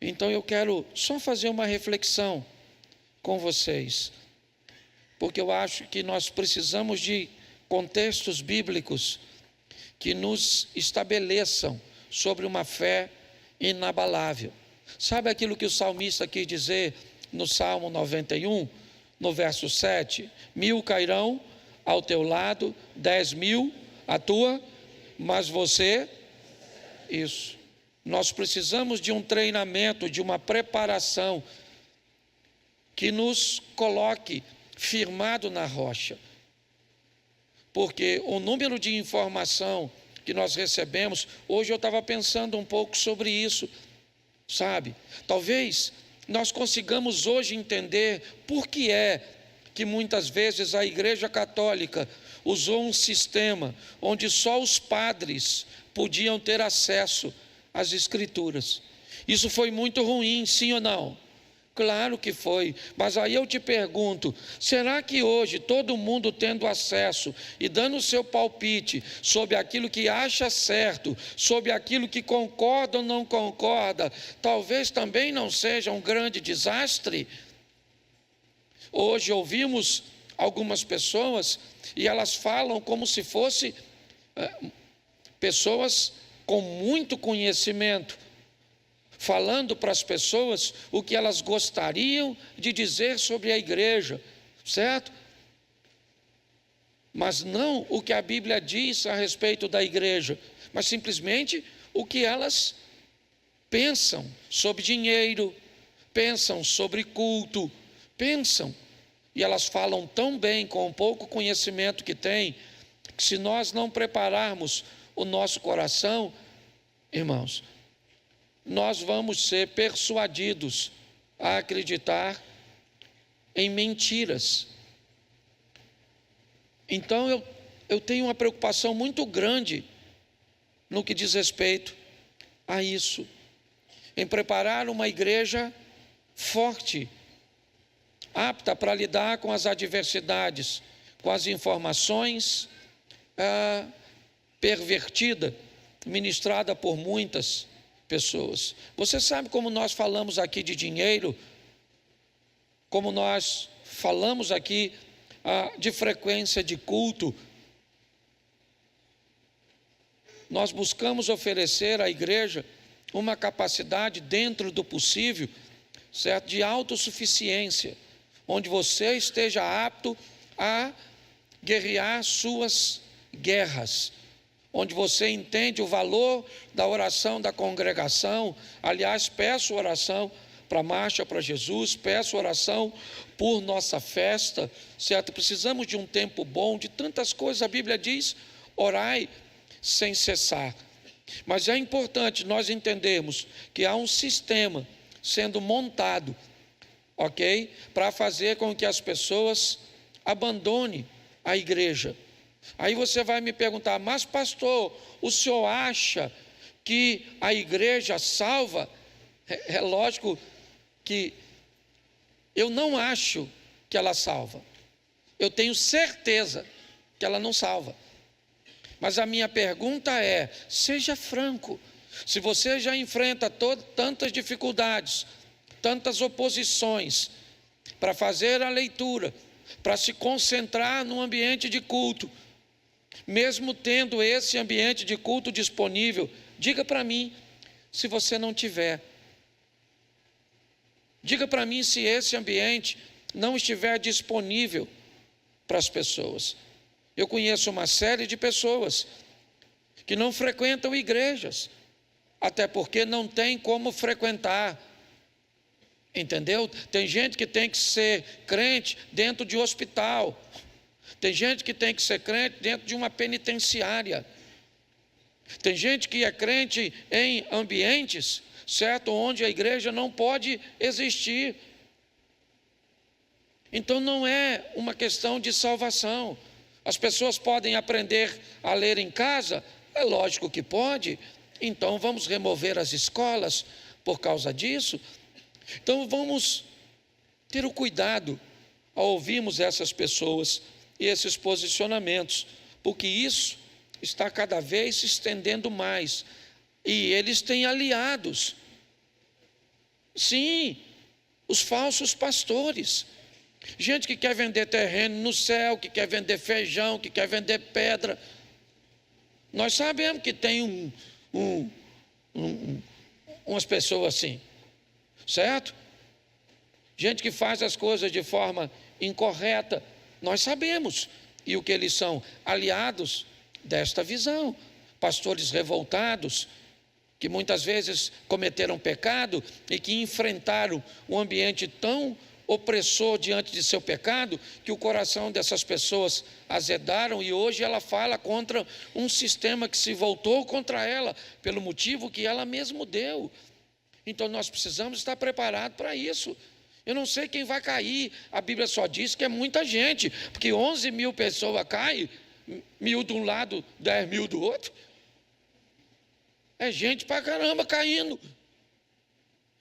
Então eu quero só fazer uma reflexão com vocês, porque eu acho que nós precisamos de contextos bíblicos que nos estabeleçam sobre uma fé inabalável. Sabe aquilo que o salmista quis dizer no Salmo 91, no verso 7? 1000 cairão ao teu lado, 10.000 à tua, mas você... Isso. Nós precisamos de um treinamento, de uma preparação que nos coloque firmado na rocha. Porque o número de informação que nós recebemos, hoje eu estava pensando um pouco sobre isso, sabe? Talvez nós consigamos hoje entender por que é que muitas vezes a Igreja Católica usou um sistema onde só os padres podiam ter acesso às Escrituras. Isso foi muito ruim, sim ou não? Claro que foi, mas aí eu te pergunto, será que hoje todo mundo tendo acesso e dando o seu palpite sobre aquilo que acha certo, sobre aquilo que concorda ou não concorda, talvez também não seja um grande desastre? Hoje ouvimos algumas pessoas e elas falam como se fossem pessoas com muito conhecimento, falando para as pessoas o que elas gostariam de dizer sobre a igreja, certo? Mas não o que a Bíblia diz a respeito da igreja, mas simplesmente o que elas pensam sobre dinheiro, pensam sobre culto, pensam. E elas falam tão bem com o pouco conhecimento que têm, que se nós não prepararmos o nosso coração, irmãos, nós vamos ser persuadidos a acreditar em mentiras. Então eu tenho uma preocupação muito grande no que diz respeito a isso, em preparar uma igreja forte, apta para lidar com as adversidades, com as informações pervertida, ministrada por muitas pessoas. Você sabe como nós falamos aqui de dinheiro, como nós falamos aqui de frequência de culto. Nós buscamos oferecer à igreja uma capacidade dentro do possível, certo? De autossuficiência, onde você esteja apto a guerrear suas guerras, onde você entende o valor da oração da congregação. Aliás, peço oração para a Marcha para Jesus, peço oração por nossa festa, certo? Precisamos de um tempo bom, de tantas coisas. A Bíblia diz, orai sem cessar. Mas é importante nós entendermos que há um sistema sendo montado, ok? Para fazer com que as pessoas abandonem a igreja. Aí você vai me perguntar, mas pastor, o senhor acha que a igreja salva? É lógico que eu não acho que ela salva. Eu tenho certeza que ela não salva. Mas a minha pergunta é, seja franco, se você já enfrenta tantas dificuldades, tantas oposições, para fazer a leitura, para se concentrar no ambiente de culto, mesmo tendo esse ambiente de culto disponível, diga para mim se você não tiver. Diga para mim se esse ambiente não estiver disponível para as pessoas. Eu conheço uma série de pessoas que não frequentam igrejas, até porque não tem como frequentar, entendeu? Tem gente que tem que ser crente dentro de hospital, tem gente que tem que ser crente dentro de uma penitenciária, tem gente que é crente em ambientes, certo, onde a igreja não pode existir. Então não é uma questão de salvação. As pessoas podem aprender a ler em casa? É lógico que pode. Então vamos remover as escolas por causa disso? Então vamos ter o cuidado ao ouvirmos essas pessoas e esses posicionamentos, porque isso está cada vez se estendendo mais, e eles têm aliados. Sim, os falsos pastores. Gente que quer vender terreno no céu, que quer vender feijão, que quer vender pedra. Nós sabemos que tem umas pessoas assim, certo? Gente que faz as coisas de forma incorreta. Nós sabemos. E o que eles são? Aliados desta visão. Pastores revoltados, que muitas vezes cometeram pecado e que enfrentaram um ambiente tão opressor diante de seu pecado, que o coração dessas pessoas azedaram e hoje ela fala contra um sistema que se voltou contra ela, pelo motivo que ela mesma deu. Então nós precisamos estar preparados para isso. Eu não sei quem vai cair, a Bíblia só diz que é muita gente, porque 11 mil pessoas caem, 1.000 de um lado, 10 mil do outro. É gente pra caramba caindo.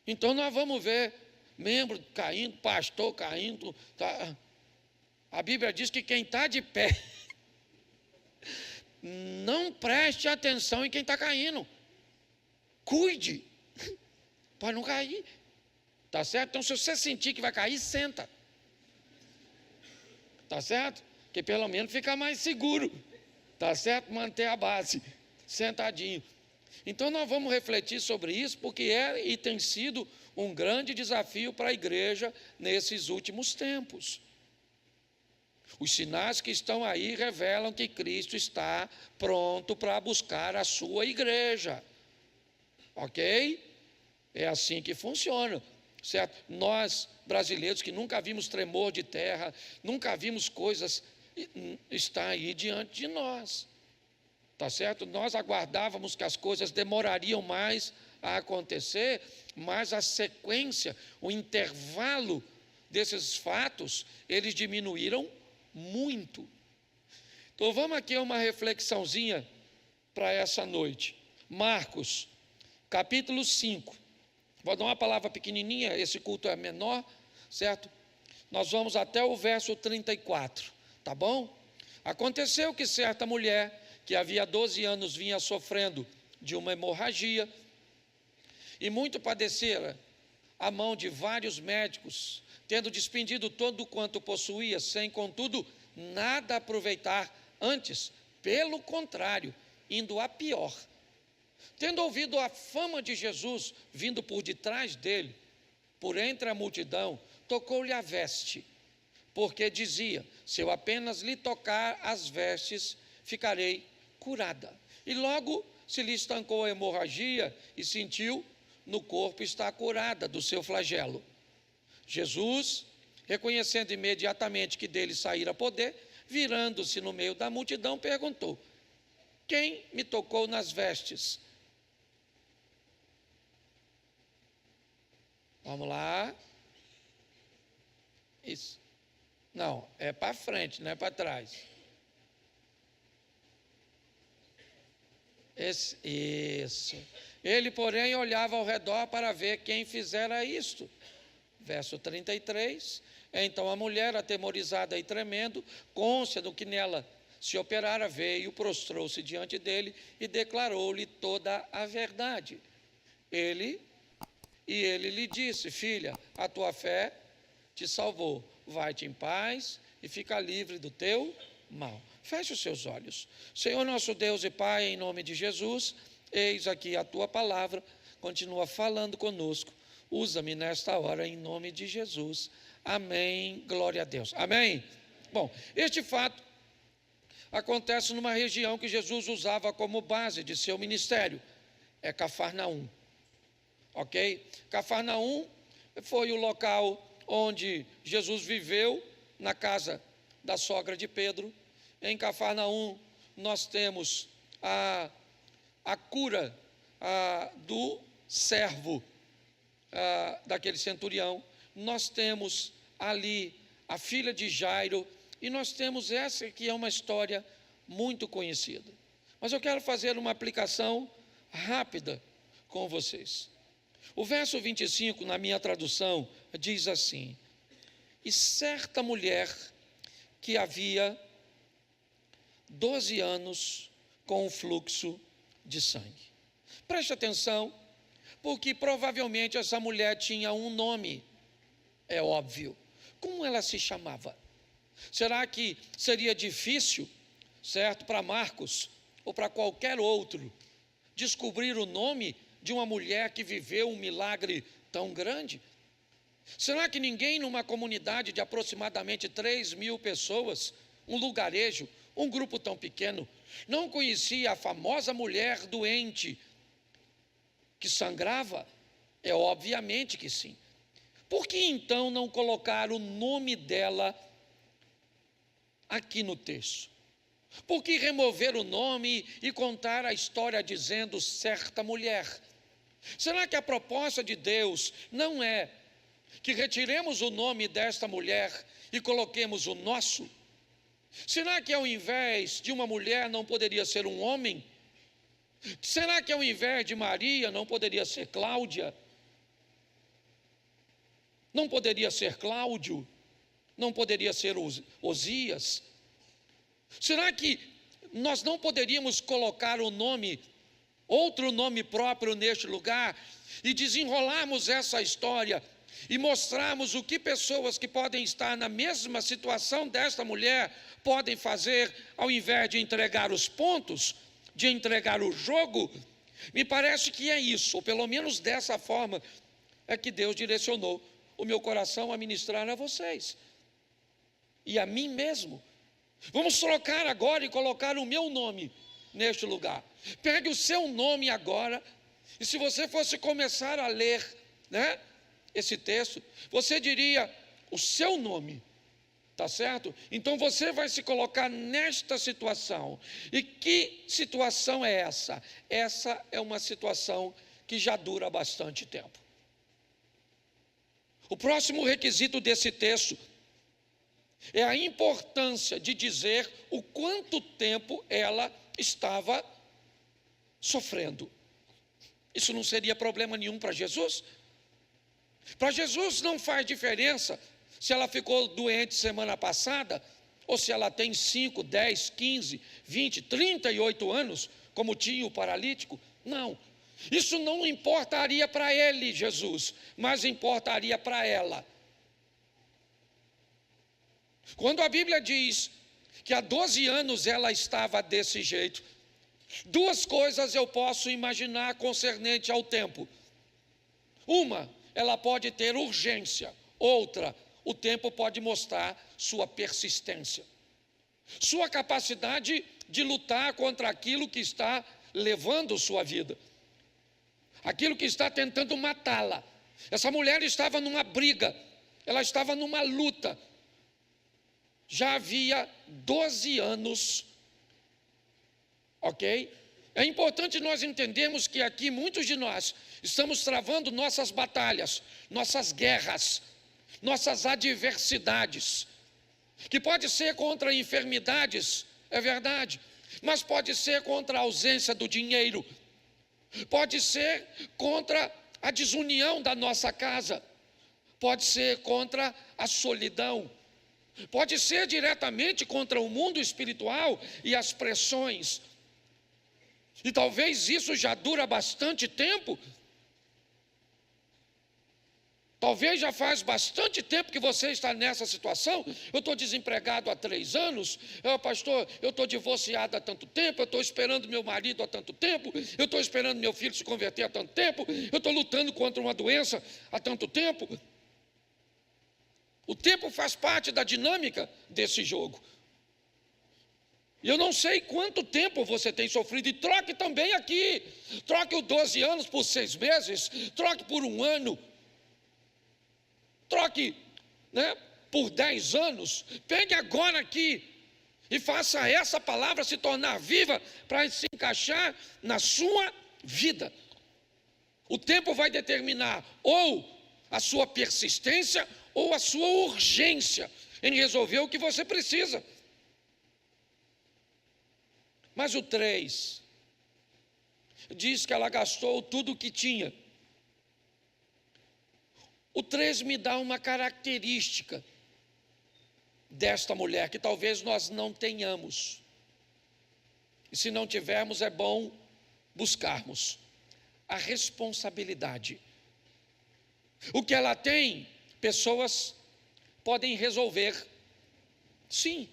Então nós vamos ver membro caindo, pastor caindo. Tá. A Bíblia diz que quem está de pé, não preste atenção em quem está caindo. Cuide, para não cair. Tá certo? Então, se você sentir que vai cair, senta. Tá certo? Que pelo menos fica mais seguro. Tá certo? Manter a base, sentadinho. Então, nós vamos refletir sobre isso, porque é e tem sido um grande desafio para a igreja nesses últimos tempos. Os sinais que estão aí revelam que Cristo está pronto para buscar a sua igreja. Ok? É assim que funciona. Certo? Nós, brasileiros, que nunca vimos tremor de terra, nunca vimos coisas, está aí diante de nós. Tá certo? Nós aguardávamos que as coisas demorariam mais a acontecer, mas a sequência, o intervalo desses fatos, eles diminuíram muito. Então vamos aqui a uma reflexãozinha para essa noite. Marcos, capítulo 5. Vou dar uma palavra pequenininha, esse culto é menor, certo? Nós vamos até o verso 34, tá bom? Aconteceu que certa mulher, que havia 12 anos vinha sofrendo de uma hemorragia, e muito padecera à mão de vários médicos, tendo despendido todo quanto possuía, sem, contudo, nada aproveitar, antes, pelo contrário, indo a pior. Tendo ouvido a fama de Jesus vindo por detrás dele, por entre a multidão, tocou-lhe a veste, porque dizia: se eu apenas lhe tocar as vestes, ficarei curada. E logo se lhe estancou a hemorragia e sentiu no corpo estar curada do seu flagelo. Jesus, reconhecendo imediatamente que dele saíra poder, virando-se no meio da multidão, perguntou: quem me tocou nas vestes? Vamos lá. Isso. Não, é para frente, não é para trás. Isso. Ele, porém, olhava ao redor para ver quem fizera isto. Verso 33. Então a mulher, atemorizada e tremendo, cônscia que nela se operara, veio, prostrou-se diante dele e declarou-lhe toda a verdade. Ele lhe disse: filha, a tua fé te salvou, vai-te em paz e fica livre do teu mal. Feche os seus olhos. Senhor nosso Deus e Pai, em nome de Jesus, eis aqui a tua palavra, continua falando conosco, usa-me nesta hora em nome de Jesus, amém, glória a Deus, amém. Bom, este fato acontece numa região que Jesus usava como base de seu ministério, é Cafarnaum. Ok? Cafarnaum foi o local onde Jesus viveu, na casa da sogra de Pedro. Em Cafarnaum nós temos a cura do servo daquele centurião. Nós temos ali a filha de Jairo, e nós temos essa que é uma história muito conhecida. Mas eu quero fazer uma aplicação rápida com vocês. O verso 25, na minha tradução, diz assim: e certa mulher que havia 12 anos com o fluxo de sangue. Preste atenção, Porque provavelmente essa mulher tinha um nome, é óbvio. Como ela se chamava? Será que seria difícil, certo, para Marcos ou para qualquer outro descobrir o nome de uma mulher que viveu um milagre tão grande? Será que ninguém numa comunidade de aproximadamente 3.000 pessoas, um lugarejo, um grupo tão pequeno, não conhecia a famosa mulher doente que sangrava? É obviamente que sim. Por que então não colocar o nome dela aqui no texto? Por que remover o nome e contar a história dizendo certa mulher? Será que a proposta de Deus não é que retiremos o nome desta mulher e coloquemos o nosso? Será que ao invés de uma mulher não poderia ser um homem? Será que ao invés de Maria não poderia ser Cláudia? Não poderia ser Cláudio? Não poderia ser Osias? Será que nós não poderíamos colocar o nome, outro nome próprio neste lugar e desenrolarmos essa história e mostrarmos o que pessoas que podem estar na mesma situação desta mulher podem fazer ao invés de entregar os pontos, de entregar o jogo? Me parece que é isso, ou pelo menos dessa forma é que Deus direcionou o meu coração a ministrar a vocês e a mim mesmo. Vamos trocar agora e colocar o meu nome neste lugar. Pegue o seu nome agora, e se você fosse começar a ler, né, esse texto, você diria o seu nome, tá certo? Então você vai se colocar nesta situação. E que situação é essa? Essa é uma situação que já dura bastante tempo. O próximo requisito desse texto é a importância de dizer o quanto tempo ela estava sofrendo. Isso não seria problema nenhum para Jesus? Para Jesus não faz diferença se ela ficou doente semana passada ou se ela tem 5, 10, 15, 20, 38 anos, como tinha o paralítico. Não, isso não importaria para ele, Jesus, mas importaria para ela. Quando a Bíblia diz que há 12 anos ela estava desse jeito, duas coisas eu posso imaginar concernente ao tempo. Uma, ela pode ter urgência. Outra, o tempo pode mostrar sua persistência, sua capacidade de lutar contra aquilo que está levando sua vida, aquilo que está tentando matá-la. Essa mulher estava numa briga, ela estava numa luta. Já havia 12 anos, ok? É importante nós entendermos que aqui muitos de nós estamos travando nossas batalhas, nossas guerras, nossas adversidades, que pode ser contra enfermidades, é verdade, mas pode ser contra a ausência do dinheiro, pode ser contra a desunião da nossa casa, pode ser contra a solidão, pode ser diretamente contra o mundo espiritual e as pressões. E talvez isso já dura bastante tempo. Talvez já faz bastante tempo que você está nessa situação. Eu estou desempregado há 3 anos. Pastor, eu estou divorciado há tanto tempo. Eu estou esperando meu marido há tanto tempo. Eu estou esperando meu filho se converter há tanto tempo. Eu estou lutando contra uma doença há tanto tempo. O tempo faz parte da dinâmica desse jogo. E eu não sei quanto tempo você tem sofrido. E troque também aqui. Troque os 12 anos por 6 meses. Troque por 1 ano. Troque, né, por 10 anos. Pegue agora aqui e faça essa palavra se tornar viva para se encaixar na sua vida. O tempo vai determinar ou a sua persistência ou a sua urgência em resolver o que você precisa. Mas o 3 diz que ela gastou tudo o que tinha. O 3 me dá uma característica desta mulher que talvez nós não tenhamos. E se não tivermos, é bom buscarmos. a responsabilidade. O que ela tem, pessoas podem resolver. Sim.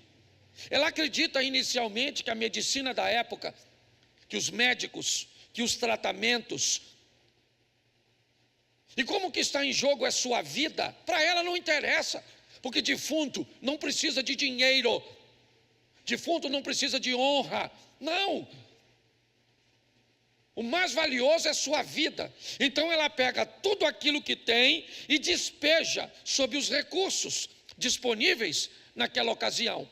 Ela acredita inicialmente que a medicina da época, que os médicos, que os tratamentos, e como que está em jogo é sua vida, para ela não interessa, porque defunto não precisa de dinheiro, defunto não precisa de honra, não. O mais valioso é sua vida. Então ela pega tudo aquilo que tem e despeja sobre os recursos disponíveis naquela ocasião.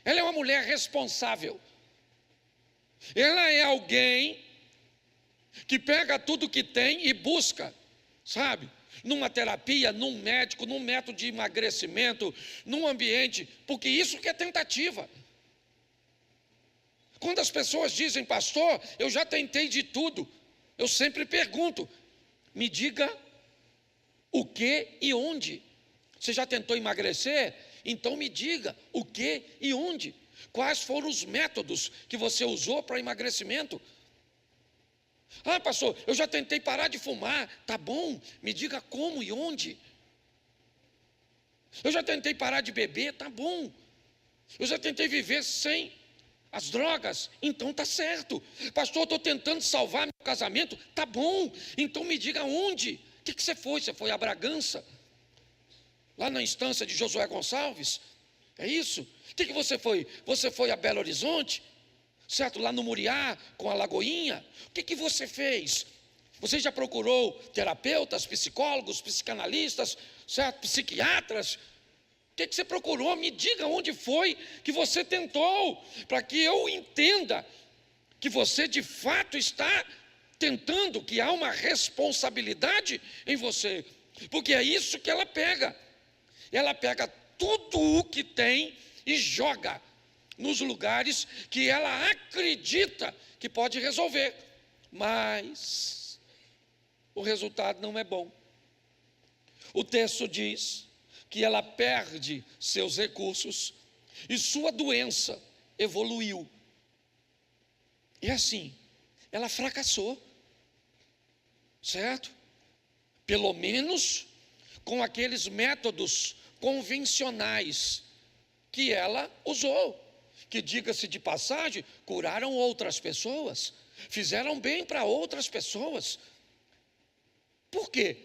Ela é uma mulher responsável. Ela é alguém que pega tudo que tem e busca, sabe? Numa terapia, num médico, num método de emagrecimento, num ambiente, porque isso que é tentativa. Quando as pessoas dizem, pastor, eu já tentei de tudo, eu sempre pergunto, me diga o que e onde. Você já tentou emagrecer? Então me diga o que e onde. Quais foram os métodos que você usou para emagrecimento? Ah, pastor, eu já tentei parar de fumar. Tá bom, me diga como e onde. Eu já tentei parar de beber. Tá bom. Eu já tentei viver sem as drogas. Então tá certo. Pastor, eu estou tentando salvar meu casamento. Tá bom, então me diga onde. O que você foi? Você foi a Bragança? Lá na instância de Josué Gonçalves? É isso? O que você foi? Você foi a Belo Horizonte? Certo? Lá no Muriá, com a Lagoinha? O que você fez? Você já procurou terapeutas, psicólogos, psicanalistas, certo? Psiquiatras? O que você procurou? Me diga onde foi que você tentou, para que eu entenda que você de fato está tentando, que há uma responsabilidade em você. Porque é isso que ela pega. Ela pega tudo o que tem e joga nos lugares que ela acredita que pode resolver, mas o resultado não é bom. O texto diz que ela perde seus recursos e sua doença evoluiu. E assim, ela fracassou, certo? Pelo menos com aqueles métodos convencionais que ela usou, que, diga-se de passagem, curaram outras pessoas, fizeram bem para outras pessoas. Por quê?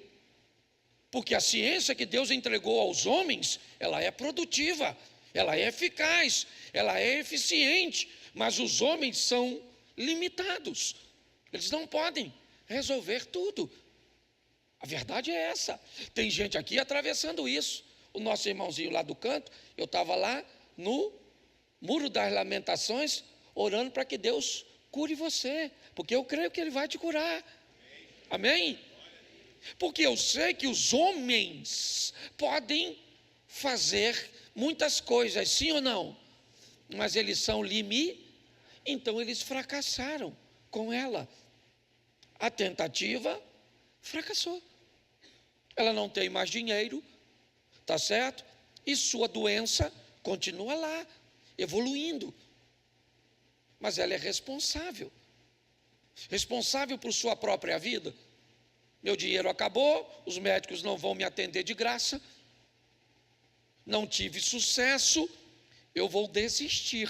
Porque a ciência que Deus entregou aos homens, ela é produtiva, ela é eficaz, ela é eficiente, mas os homens são limitados, eles não podem resolver tudo. A verdade é essa. Tem gente aqui atravessando isso. O nosso irmãozinho lá do canto, eu estava lá no Muro das Lamentações, orando para que Deus cure você, porque eu creio que Ele vai te curar. Amém? Porque eu sei que os homens podem fazer muitas coisas, sim ou não? Mas eles são então eles fracassaram com ela. A tentativa fracassou. Ela não tem mais dinheiro, tá certo? E sua doença continua lá, evoluindo. Mas ela é responsável por sua própria vida. Meu dinheiro acabou, os médicos não vão me atender de graça, não tive sucesso, eu vou desistir.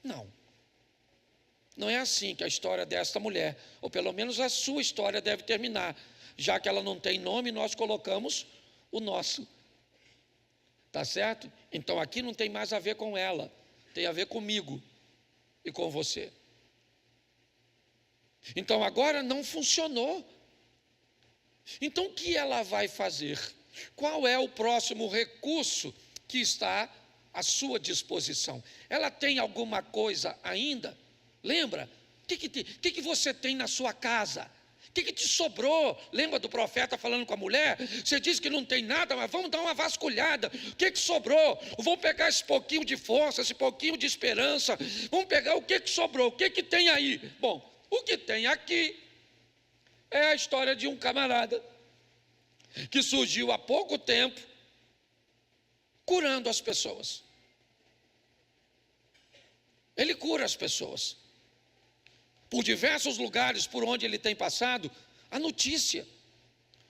Não é assim que a história desta mulher, ou pelo menos a sua história deve terminar. Já que ela não tem nome, nós colocamos o nosso. Tá certo? Então aqui não tem mais a ver com ela, tem a ver comigo e com você. Então agora não funcionou. Então o que ela vai fazer? Qual é o próximo recurso que está à sua disposição? Ela tem alguma coisa ainda? Lembra? O que você tem na sua casa? O que te sobrou? Lembra do profeta falando com a mulher? Você diz que não tem nada, mas vamos dar uma vasculhada. O que sobrou? Vamos pegar esse pouquinho de força, esse pouquinho de esperança. Vamos pegar o que sobrou, o que tem aí? Bom, o que tem aqui é a história de um camarada que surgiu há pouco tempo, curando as pessoas. Ele cura as pessoas. Por diversos lugares por onde ele tem passado, a notícia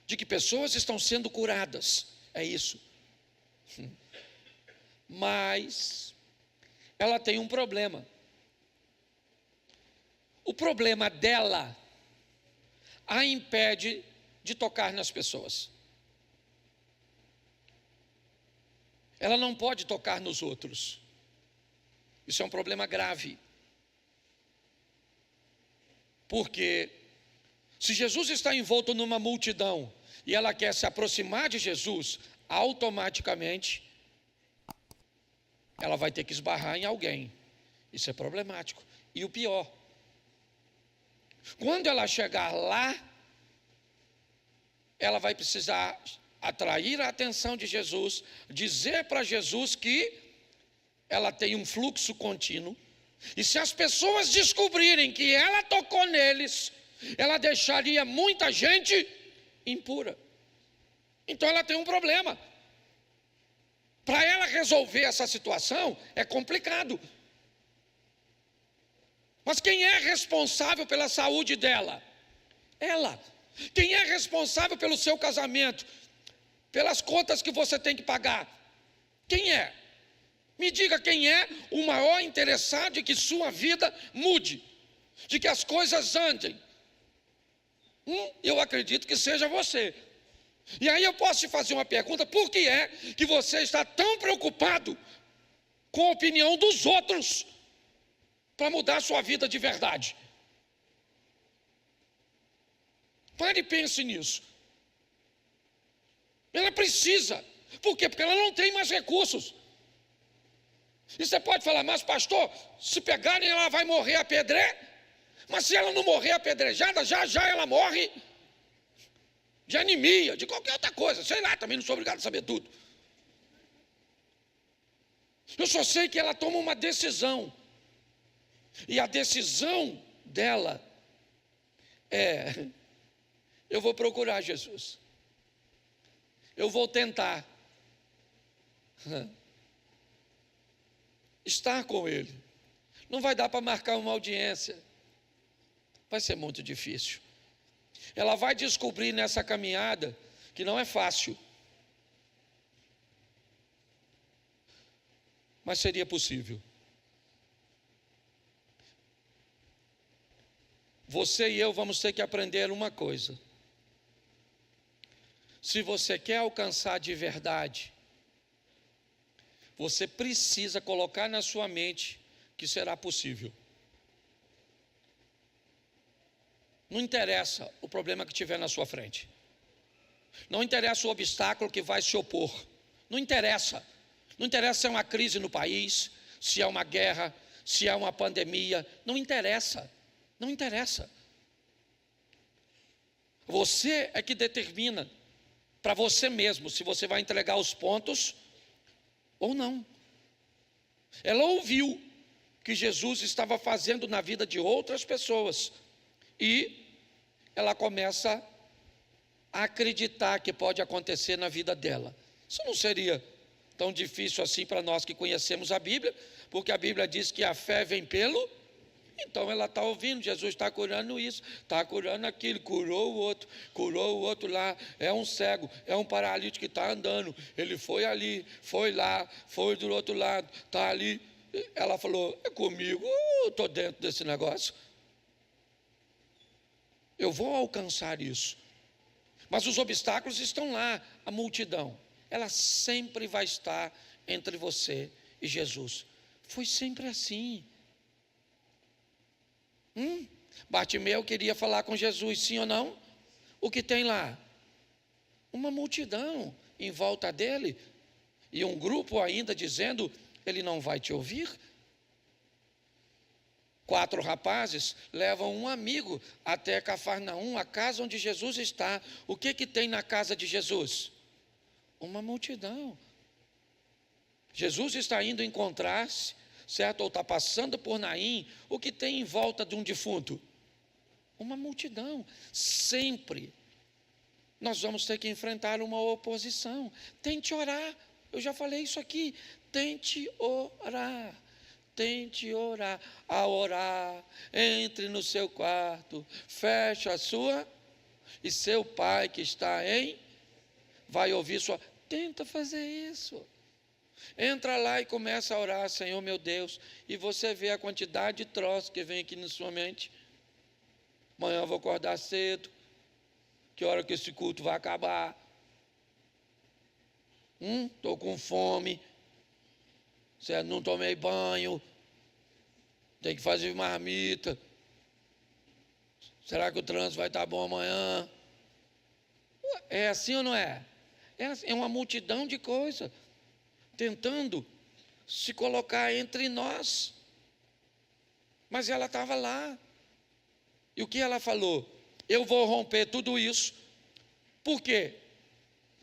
de que pessoas estão sendo curadas. É isso. Mas ela tem um problema. O problema dela a impede de tocar nas pessoas. Ela não pode tocar nos outros. Isso é um problema grave. Porque se Jesus está envolto numa multidão e ela quer se aproximar de Jesus, automaticamente ela vai ter que esbarrar em alguém. Isso é problemático. E o pior, quando ela chegar lá, ela vai precisar atrair a atenção de Jesus, dizer para Jesus que ela tem um fluxo contínuo, e se as pessoas descobrirem que ela tocou neles, ela deixaria muita gente impura. Então ela tem um problema. Para ela resolver essa situação é complicado. Mas quem é responsável pela saúde dela? Ela. Quem é responsável pelo seu casamento? Pelas contas que você tem que pagar? Quem é? Me diga quem é o maior interessado em que sua vida mude, de que as coisas andem. Eu acredito que seja você. E aí eu posso te fazer uma pergunta: por que é que você está tão preocupado com a opinião dos outros para mudar a sua vida de verdade? Pare e pense nisso. Ela precisa. Por quê? Porque ela não tem mais recursos. E você pode falar: mas pastor, se pegarem ela vai morrer apedrejada. Mas se ela não morrer apedrejada, já ela morre de anemia, de qualquer outra coisa. Sei lá, também não sou obrigado a saber tudo. Eu só sei que ela toma uma decisão. E a decisão dela é: eu vou procurar Jesus. Eu vou tentar estar com Ele. Não vai dar para marcar uma audiência. Vai ser muito difícil. Ela vai descobrir nessa caminhada que não é fácil. Mas seria possível. Você e eu vamos ter que aprender uma coisa. Se você quer alcançar de verdade, você precisa colocar na sua mente que será possível. Não interessa o problema que tiver na sua frente. Não interessa o obstáculo que vai se opor. Não interessa. Não interessa se é uma crise no país, se é uma guerra, se é uma pandemia. Não interessa. Não interessa. Você é que determina para você mesmo se você vai entregar os pontos ou não. Ela ouviu que Jesus estava fazendo na vida de outras pessoas e ela começa a acreditar que pode acontecer na vida dela. Isso não seria tão difícil assim para nós que conhecemos a Bíblia, porque a Bíblia diz que a fé vem pelo. Então ela está ouvindo, Jesus está curando isso, está curando aquilo, curou o outro lá, é um cego, é um paralítico que está andando, ele foi ali, foi lá, foi do outro lado, está ali. Ela falou: é comigo, eu estou dentro desse negócio, eu vou alcançar isso. Mas os obstáculos estão lá, a multidão, ela sempre vai estar entre você e Jesus. Foi sempre assim. Bartimeu queria falar com Jesus, sim ou não? O que tem lá? Uma multidão em volta dele, e um grupo ainda dizendo: ele não vai te ouvir. 4 rapazes levam um amigo até Cafarnaum, a casa onde Jesus está. O que tem na casa de Jesus? Uma multidão. Jesus está indo encontrar-se, certo? Ou está passando por Naim. O que tem em volta de um defunto? Uma multidão. Sempre nós vamos ter que enfrentar uma oposição. Tente orar. Eu já falei isso aqui. Tente orar. Tente orar. A orar, entre no seu quarto, feche a sua E seu pai que está vai ouvir sua... Tenta fazer isso. Entra lá e começa a orar, Senhor meu Deus, e você vê a quantidade de troços que vem aqui na sua mente. Amanhã eu vou acordar cedo. Que hora que esse culto vai acabar? Estou com fome. Não tomei banho. Tem que fazer marmita. Será que o trânsito vai estar bom amanhã? É assim ou não é? É uma multidão de coisas tentando se colocar entre nós. Mas ela estava lá. E o que ela falou? Eu vou romper tudo isso. Por quê?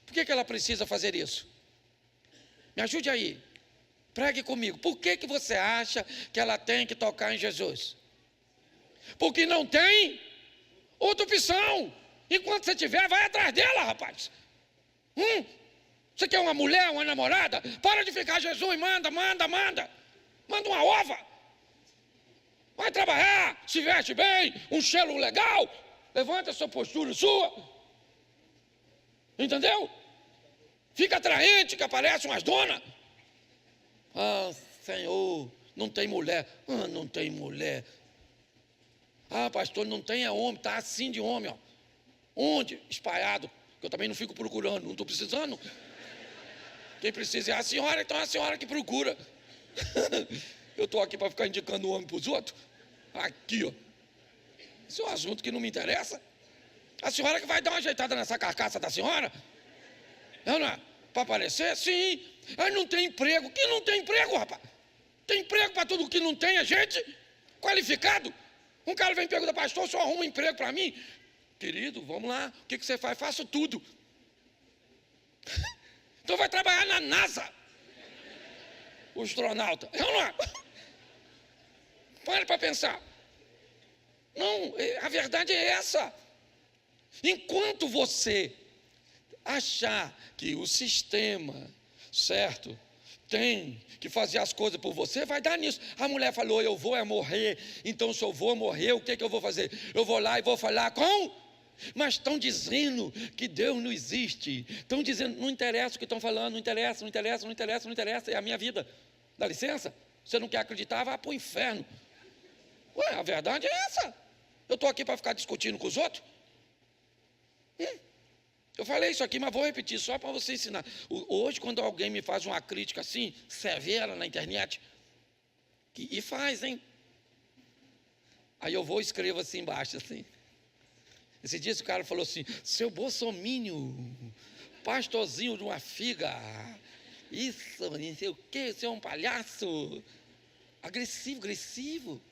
Por que ela precisa fazer isso? Me ajude aí. Pregue comigo. Por que você acha que ela tem que tocar em Jesus? Porque não tem outra opção. Enquanto você tiver, vai atrás dela, rapaz. Você quer uma mulher, uma namorada? Para de ficar Jesus, manda. Manda uma ova. Vai trabalhar, se veste bem, um cheiro legal. Levanta essa postura sua. Entendeu? Fica atraente, que aparecem umas donas. Ah, Senhor, não tem mulher. Não tem mulher. Ah, pastor, não tem homem, está assim de homem, ó. Onde? Espalhado. Que eu também não fico procurando, não estou precisando. Quem precisa é a senhora, então é a senhora que procura. Eu estou aqui para ficar indicando o homem para os outros. Aqui, ó. Isso é um assunto que não me interessa. A senhora que vai dar uma ajeitada nessa carcaça da senhora? Não é? Para aparecer? Sim. Aí não tem emprego. Que não tem emprego, rapaz? Tem emprego para tudo que não tem, a gente qualificado. Um cara vem e pergunta, pastor, o senhor arruma um emprego para mim? Querido, vamos lá. O que você faz? Faço tudo. Então vai trabalhar na NASA. O astronauta. Não é? Para pensar. Não, a verdade é essa. Enquanto você achar que o sistema, certo, tem que fazer as coisas por você, vai dar nisso. A mulher falou, eu vou morrer, então se eu vou morrer, o que eu vou fazer? Eu vou lá e vou falar com... Mas estão dizendo que Deus não existe. Estão dizendo, não interessa o que estão falando, não interessa, é a minha vida. Dá licença? Você não quer acreditar, vai para o inferno. Ué, a verdade é essa. Eu estou aqui para ficar discutindo com os outros? Eu falei isso aqui, mas vou repetir só para você ensinar. Hoje, quando alguém me faz uma crítica assim, severa na internet, e faz, hein? Aí eu vou e escrevo assim embaixo, assim. Esse dia o cara falou assim, seu bolsomínio, pastorzinho de uma figa, isso, não sei o quê, você é um palhaço, agressivo.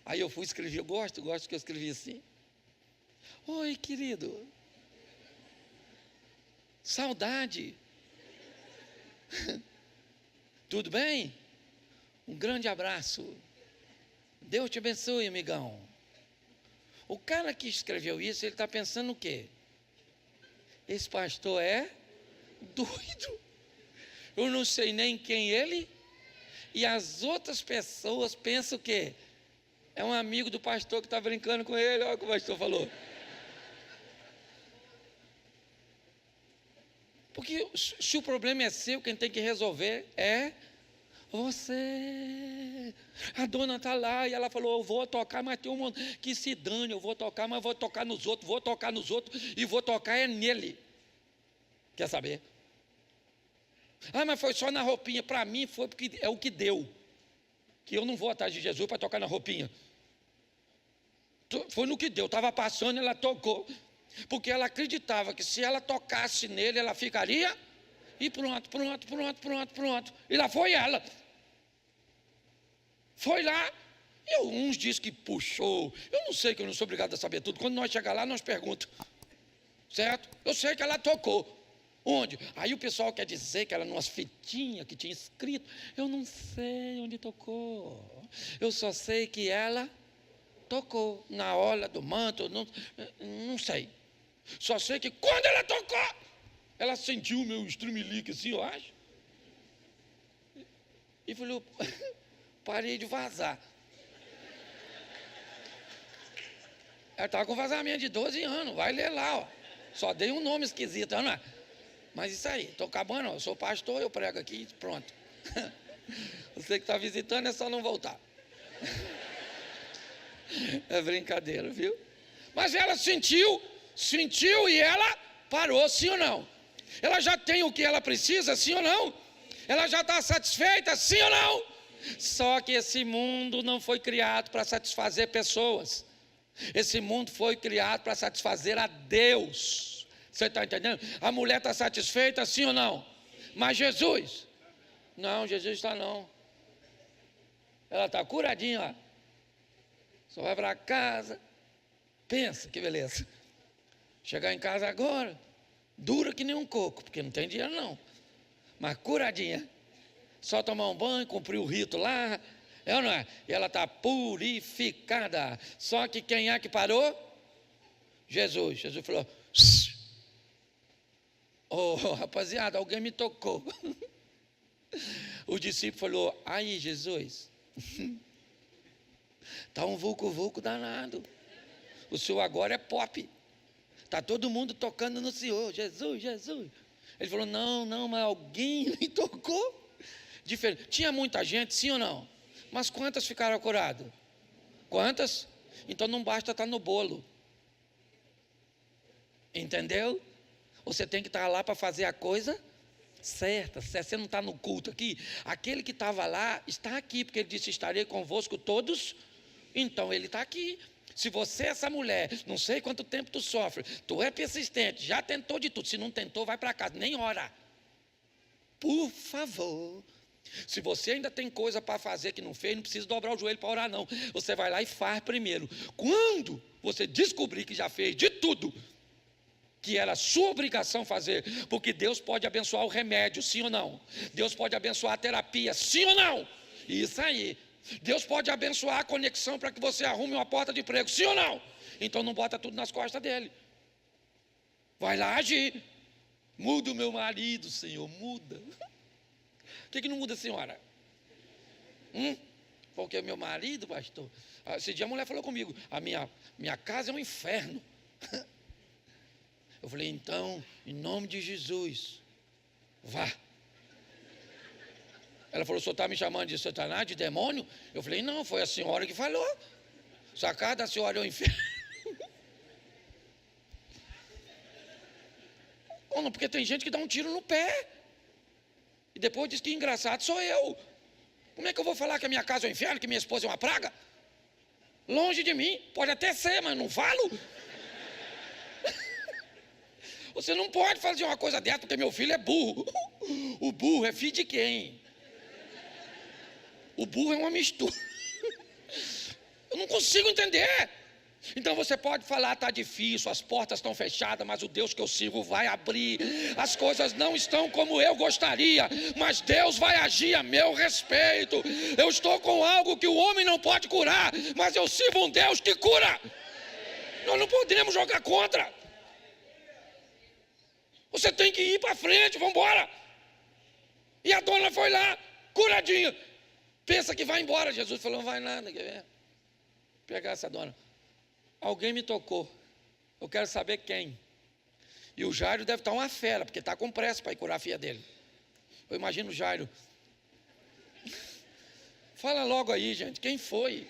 Aí eu fui escrever, eu gosto que eu escrevi assim. Oi, querido. Saudade. Tudo bem? Um grande abraço. Deus te abençoe, amigão. O cara que escreveu isso, ele está pensando o quê? Esse pastor é doido. Eu não sei nem quem ele. E as outras pessoas pensam o quê? É um amigo do pastor que está brincando com ele. Olha o que o pastor falou. Porque se o problema é seu, quem tem que resolver é você. A dona está lá e ela falou, eu vou tocar, mas tem um mundo que se dane, eu vou tocar, mas vou tocar nos outros e vou tocar é nele. Quer saber? Ah, mas foi só na roupinha. Para mim foi porque é o que deu. Que eu não vou atrás de Jesus para tocar na roupinha. Foi no que deu, estava passando, ela tocou. Porque ela acreditava que se ela tocasse nele, ela ficaria. E pronto. E lá foi ela. Foi lá. Uns dizem que puxou. Eu não sei, que eu não sou obrigado a saber tudo. Quando nós chegar lá, nós perguntamos. Certo? Eu sei que ela tocou. Onde? Aí o pessoal quer dizer que ela numas fitinhas que tinha escrito. Eu não sei onde tocou. Eu só sei que ela tocou na orla do manto. Não sei. Só sei que quando ela tocou, ela sentiu o meu estremelique assim, eu acho. E falou, parei de vazar. Ela estava com vazamento de 12 anos, vai ler lá, ó. Só dei um nome esquisito, não é? Mas isso aí, estou acabando, eu sou pastor, eu prego aqui, pronto. Você que está visitando é só não voltar. É brincadeira, viu? Mas ela sentiu e ela parou, sim ou não? Ela já tem o que ela precisa, sim ou não? Ela já está satisfeita, sim ou não? Só que esse mundo não foi criado para satisfazer pessoas. Esse mundo foi criado para satisfazer a Deus. Você está entendendo? A mulher está satisfeita, sim ou não? Mas Jesus? Não, Jesus está não. Ela está curadinha lá. Só vai para casa. Pensa, que beleza. Chegar em casa agora, dura que nem um coco, porque não tem dinheiro não. Mas curadinha. Só tomar um banho, cumprir o rito lá. É ou não é? E ela está purificada. Só que quem é que parou? Jesus. Jesus falou: oh, rapaziada, alguém me tocou. O discípulo falou: aí, Jesus, está um vulco-vulco danado. O senhor agora é pop. Está todo mundo tocando no senhor. Jesus, Jesus. Ele falou: não, mas alguém me tocou. Diferente. Tinha muita gente, sim ou não? Mas quantas ficaram curadas? Quantas? Então não basta estar no bolo. Entendeu? Você tem que estar lá para fazer a coisa certa. Se você não está no culto aqui, aquele que estava lá está aqui, porque ele disse: estarei convosco todos. Então ele está aqui. Se você, essa mulher, não sei quanto tempo tu sofre, tu é persistente, já tentou de tudo. Se não tentou, vai para casa, nem ora. Por favor. Se você ainda tem coisa para fazer que não fez, não precisa dobrar o joelho para orar não. Você vai lá e faz primeiro. Quando você descobrir que já fez de tudo, que era sua obrigação fazer, porque Deus pode abençoar o remédio, sim ou não? Deus pode abençoar a terapia, sim ou não? Isso aí. Deus pode abençoar a conexão para que você arrume uma porta de emprego, sim ou não? Então não bota tudo nas costas dele. Vai lá agir. Muda o meu marido, Senhor, muda. Por que não muda, senhora? Porque meu marido, pastor, esse dia a mulher falou comigo: a minha casa é um inferno. Eu falei: então, em nome de Jesus, vá. Ela falou: o senhor está me chamando de Satanás, de demônio? Eu falei: não, foi a senhora que falou. Se a casa da senhora é o inferno. Não, porque tem gente que dá um tiro no pé. E depois diz que engraçado sou eu. Como é que eu vou falar que a minha casa é um inferno, que minha esposa é uma praga? Longe de mim, pode até ser, mas não falo. Você não pode fazer uma coisa dessa, porque meu filho é burro. O burro é filho de quem? O burro é uma mistura. Eu não consigo entender. Então você pode falar: está difícil, as portas estão fechadas, mas o Deus que eu sirvo vai abrir. As coisas não estão como eu gostaria, mas Deus vai agir a meu respeito. Eu estou com algo que o homem não pode curar, mas eu sirvo um Deus que cura. Nós não podemos jogar contra. Você tem que ir para frente, vamos embora. E a dona foi lá, curadinha. Pensa que vai embora. Jesus falou: não vai nada, quer ver? Pegar essa dona. Alguém me tocou, eu quero saber quem. E o Jairo deve estar uma fera, porque está com pressa para ir curar a filha dele. Eu imagino o Jairo: fala logo aí, gente, quem foi?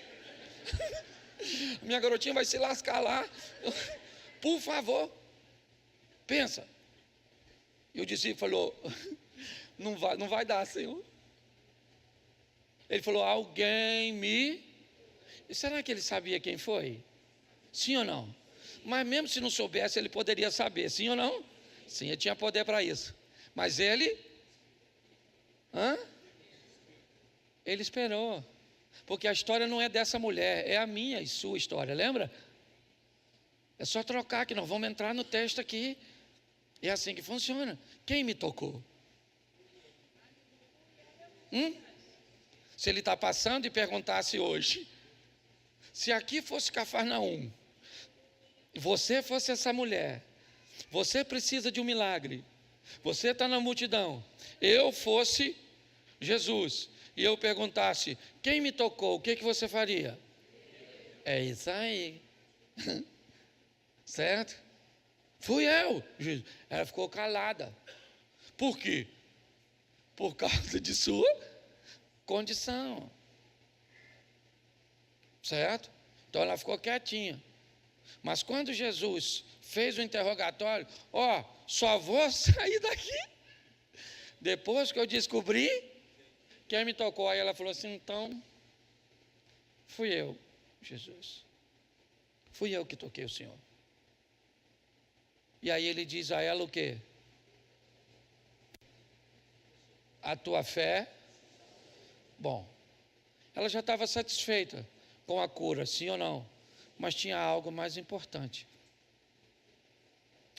Minha garotinha vai se lascar lá. Por favor. Pensa. E o discípulo falou: não vai dar, Senhor. Ele falou: alguém me... E será que ele sabia quem foi? Sim ou não? Mas mesmo se não soubesse, ele poderia saber, sim ou não? Sim, ele tinha poder para isso. Mas ele... Ele esperou. Porque a história não é dessa mulher, é a minha e sua história, lembra? É só trocar, que nós vamos entrar no texto aqui. É assim que funciona. Quem me tocou? Se ele está passando e perguntasse hoje: se aqui fosse Cafarnaum, você fosse essa mulher, você precisa de um milagre, você está na multidão, eu fosse Jesus, e eu perguntasse: quem me tocou, o que você faria? É isso aí. certo? Fui eu. Ela ficou calada. Por quê? Por causa de sua condição, certo? Então ela ficou quietinha. Mas quando Jesus fez o interrogatório, só vou sair daqui depois que eu descobri quem me tocou. Aí ela falou assim: então, fui eu, Jesus. Fui eu que toquei o Senhor. E aí ele diz a ela o quê? A tua fé. Bom, ela já estava satisfeita com a cura, sim ou não? Mas tinha algo mais importante.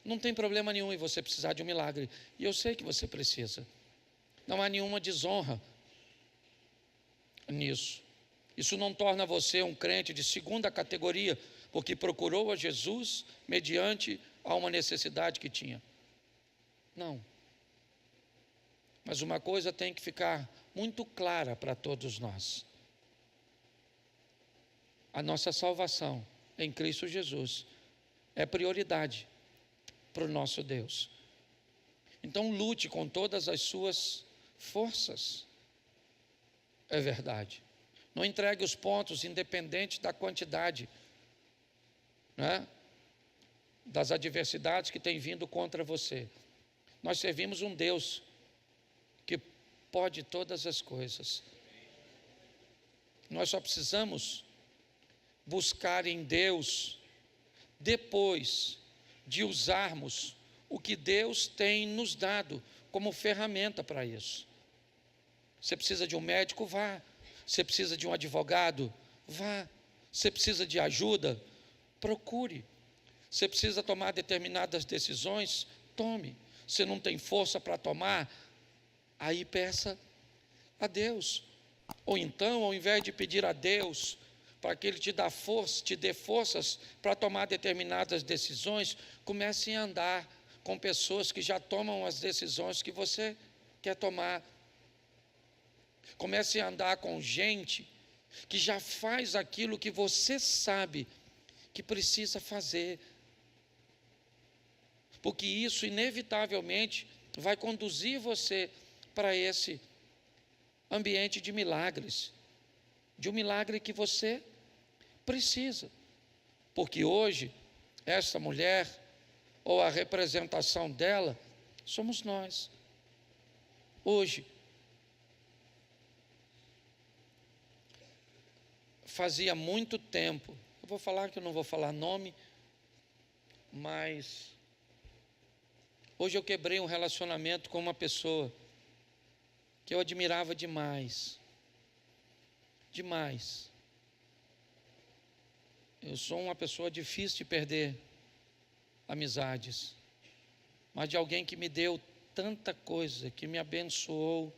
Não tem problema nenhum em você precisar de um milagre. E eu sei que você precisa. Não há nenhuma desonra nisso. Isso não torna você um crente de segunda categoria, porque procurou a Jesus mediante a uma necessidade que tinha. Não. Mas uma coisa tem que ficar muito clara para todos nós. A nossa salvação em Cristo Jesus é prioridade para o nosso Deus. Então lute com todas as suas forças. É verdade. Não entregue os pontos independente da quantidade, né, das adversidades que têm vindo contra você. Nós servimos um Deus que pode todas as coisas. Nós só precisamos buscar em Deus depois de usarmos o que Deus tem nos dado como ferramenta para isso. Você precisa de um médico? Vá. Você precisa de um advogado? Vá. Você precisa de ajuda? Procure. Você precisa tomar determinadas decisões? Tome. Você não tem força para tomar? Aí peça a Deus. Ou então, ao invés de pedir a Deus para que Ele te dê forças para tomar determinadas decisões, comece a andar com pessoas que já tomam as decisões que você quer tomar. Comece a andar com gente que já faz aquilo que você sabe que precisa fazer. Porque isso inevitavelmente vai conduzir você para esse ambiente de milagres, de um milagre que você precisa. Porque hoje, essa mulher, ou a representação dela, somos nós. Hoje, fazia muito tempo, eu vou falar que eu não vou falar nome, mas hoje eu quebrei um relacionamento com uma pessoa que eu admirava demais. Demais. Eu sou uma pessoa difícil de perder amizades, mas de alguém que me deu tanta coisa, que me abençoou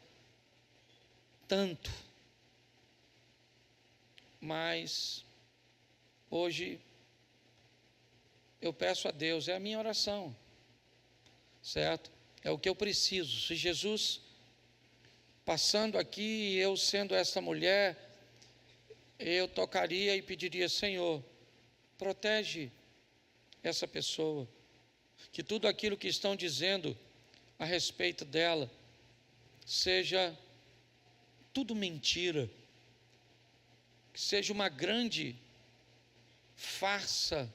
tanto. Mas hoje eu peço a Deus, é a minha oração, certo? É o que eu preciso. Se Jesus passando aqui, eu sendo essa mulher, eu tocaria e pediria: Senhor, protege essa pessoa, que tudo aquilo que estão dizendo a respeito dela seja tudo mentira, que seja uma grande farsa,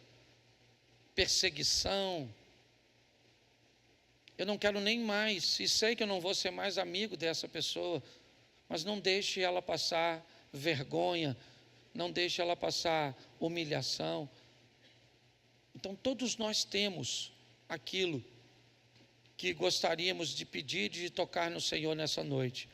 perseguição. Eu não quero nem mais, e sei que eu não vou ser mais amigo dessa pessoa, mas não deixe ela passar vergonha, não deixe ela passar humilhação. Então todos nós temos aquilo que gostaríamos de pedir, de tocar no Senhor nessa noite.